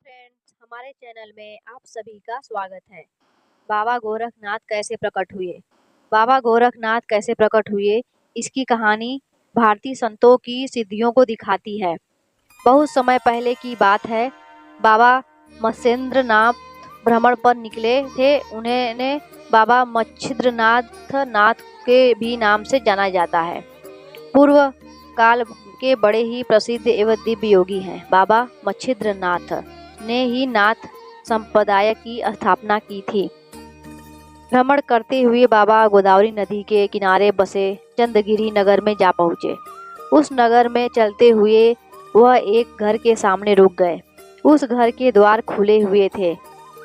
Friends, हमारे channel में आप सभी का स्वागत है। बाबा गोरखनाथ कैसे प्रकट हुए? बाबा गोरखनाथ कैसे प्रकट हुए, इसकी कहानी भारतीय संतों की सिद्धियों को दिखाती है। बहुत समय पहले की बात है। बाबा मत्स्येंद्रनाथ भ्रमण पर निकले थे। उन्हें बाबा मच्छिंद्रनाथ नाथ के भी नाम से जाना जाता है। पूर्व काल के बड़े ही प्रसिद्ध एवं दिव्य योगी हैं। बाबा मच्छिंद्रनाथ ने ही नाथ संप्रदाय की स्थापना की थी। भ्रमण करते हुए बाबा गोदावरी नदी के किनारे बसे चंद्रगिरी नगर में जा पहुँचे। उस नगर में चलते हुए वह एक घर के सामने रुक गए। उस घर के द्वार खुले हुए थे।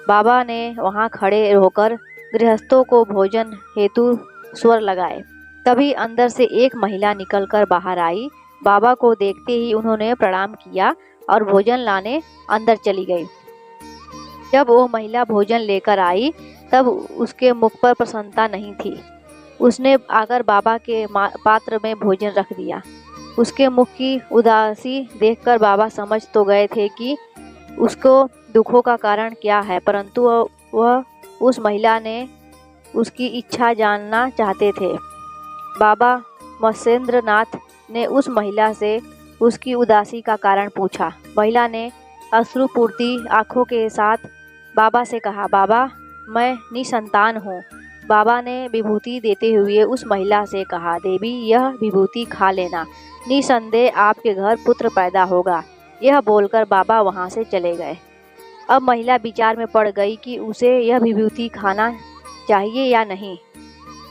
बाबा ने वहां खड़े होकर गृहस्थों को भोजन हेतु स्वर लगाए। तभी अंदर से एक महिला निकलकर बाहर आई। बाबा को देखते ही उन्होंने प्रणाम किया और भोजन लाने अंदर चली गई। जब वो महिला भोजन लेकर आई तब उसके मुख पर प्रसन्नता नहीं थी। उसने आकर बाबा के पात्र में भोजन रख दिया। उसके मुख की उदासी देखकर बाबा समझ तो गए थे कि उसको दुखों का कारण क्या है, परंतु वह उस महिला ने उसकी इच्छा जानना चाहते थे। बाबा मत्स्येंद्रनाथ ने उस महिला से उसकी उदासी का कारण पूछा। महिला ने अश्रुपूर्ति आंखों के साथ बाबा से कहा, बाबा मैं निसंतान हूँ। बाबा ने विभूति देते हुए उस महिला से कहा, देवी यह विभूति खा लेना, निसंदेह आपके घर पुत्र पैदा होगा। यह बोलकर बाबा वहाँ से चले गए। अब महिला विचार में पड़ गई कि उसे यह विभूति खाना चाहिए या नहीं।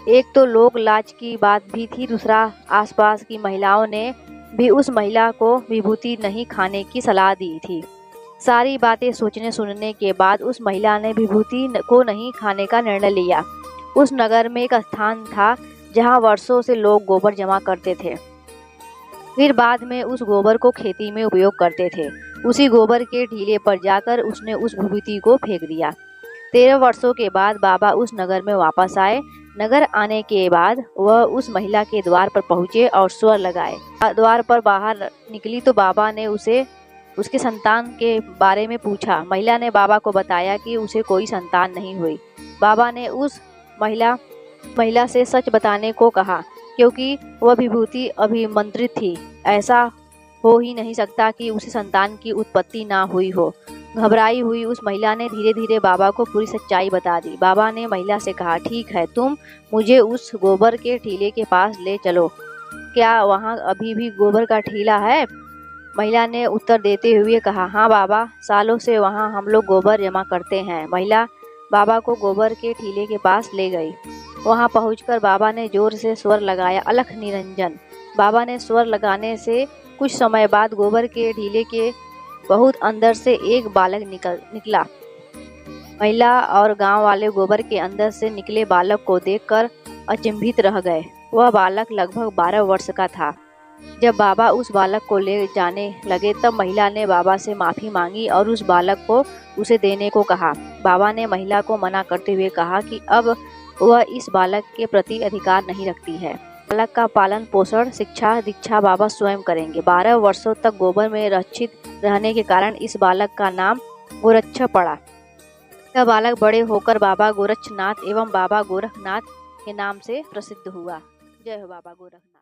एक तो लोक लाज की बात भी थी, दूसरा आसपास की महिलाओं ने भी उस महिला को विभूति नहीं खाने की सलाह दी थी। सारी बातें सोचने सुनने के बाद उस महिला ने विभूति को नहीं खाने का निर्णय लिया। उस नगर में एक स्थान था जहां वर्षों से लोग गोबर जमा करते थे, फिर बाद में उस गोबर को खेती में उपयोग करते थे। उसी गोबर के ढीले पर जाकर उसने उस विभूति को फेंक दिया। 13 वर्षों के बाद बाबा उस नगर में वापस आए। नगर आने के बाद वह उस महिला के द्वार पर पहुंचे और स्वर लगाए। द्वार पर बाहर निकली तो बाबा ने उसे उसके संतान के बारे में पूछा। महिला ने बाबा को बताया कि उसे कोई संतान नहीं हुई। बाबा ने उस महिला से सच बताने को कहा, क्योंकि वह विभूति अभिमंत्रित थी। ऐसा हो ही नहीं सकता कि उसे संतान की उत्पत्ति ना हुई हो। घबराई हुई उस महिला ने धीरे धीरे बाबा को पूरी सच्चाई बता दी। बाबा ने महिला से कहा, ठीक है, तुम मुझे उस गोबर के ठीले के पास ले चलो। क्या वहाँ अभी भी गोबर का ठीला है? महिला ने उत्तर देते हुए कहा, हाँ बाबा, सालों से वहाँ हम लोग गोबर जमा करते हैं। महिला बाबा को गोबर के ठीले के पास ले गई। वहाँ पहुंचकर बाबा ने जोर से स्वर लगाया, अलख निरंजन। बाबा ने स्वर लगाने से कुछ समय बाद गोबर के ढीले के बहुत अंदर से एक बालक निकला। महिला और गांव वाले गोबर के अंदर से निकले बालक को देखकर अचंभित रह गए। वह बालक लगभग 12 वर्ष का था। जब बाबा उस बालक को ले जाने लगे तब महिला ने बाबा से माफ़ी मांगी और उस बालक को उसे देने को कहा। बाबा ने महिला को मना करते हुए कहा कि अब वह इस बालक के प्रति अधिकार नहीं रखती है। बालक का पालन पोषण शिक्षा दीक्षा बाबा स्वयं करेंगे। 12 वर्षों तक गोबर में रक्षित रहने के कारण इस बालक का नाम गोरक्ष पड़ा। यह बालक बड़े होकर बाबा गोरक्षनाथ एवं बाबा गोरखनाथ के नाम से प्रसिद्ध हुआ। जय हो बाबा गोरखनाथ।